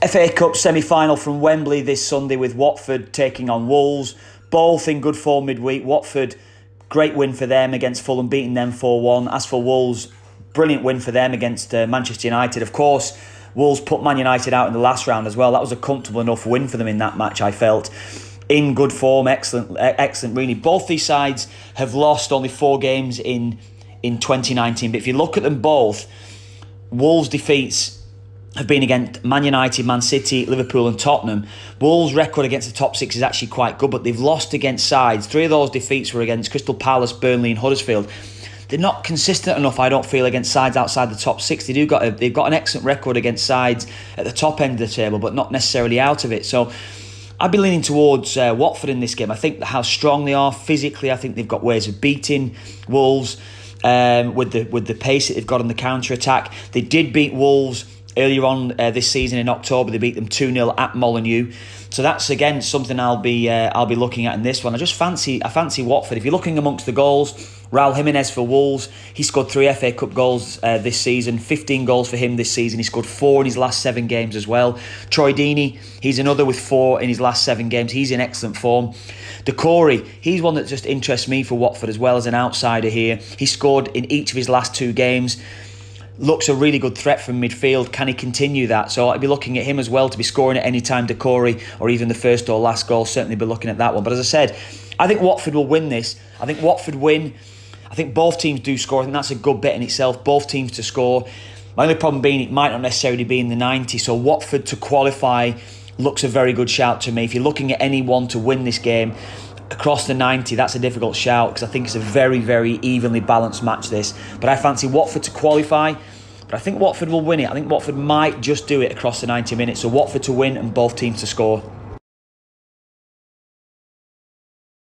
FA Cup semi-final from Wembley this Sunday with Watford taking on Wolves. Both in good form midweek. Watford, great win for them against Fulham, beating them 4-1. As for Wolves, brilliant win for them against Manchester United. Of course, Wolves put Man United out in the last round as well. That was a comfortable enough win for them in that match, I felt. In good form, excellent really. Both these sides have lost only 4 games in 2019. But if you look at them both, Wolves' defeats have been against Man United, Man City, Liverpool and Tottenham. Wolves' record against the top 6 is actually quite good, but they've lost against sides. 3 of those defeats were against Crystal Palace, Burnley and Huddersfield. They're not consistent enough, I don't feel, against sides outside the top 6. They've got an excellent record against sides at the top end of the table, but not necessarily out of it. So I'd be leaning towards Watford in this game. I think how strong they are physically. I think they've got ways of beating Wolves with the pace that they've got on the counter-attack. They did beat Wolves earlier on this season in October. They beat them 2-0 at Molineux. So that's again something I'll be looking at in this one. I fancy Watford. If you're looking amongst the goals, Raul Jimenez for Wolves. He scored 3 FA Cup goals this season. 15 goals for him this season. He scored 4 in his last 7 games as well. Troy Deeney, he's another with 4 in his last 7 games. He's in excellent form. Decore, he's one that just interests me for Watford as well as an outsider here. He scored in each of his last 2 games. Looks a really good threat from midfield. Can he continue that? So I'd be looking at him as well to be scoring at any time, Decore, or even the first or last goal. Certainly be looking at that one. But as I said, I think Watford will win this. I think Watford win. I think both teams do score. I think that's a good bet in itself. Both teams to score. My only problem being it might not necessarily be in the 90. So Watford to qualify looks a very good shout to me. If you're looking at anyone to win this game across the 90, that's a difficult shout because I think it's a very, very evenly balanced match this. But I fancy Watford to qualify, but I think Watford will win it. I think Watford might just do it across the 90 minutes. So Watford to win and both teams to score.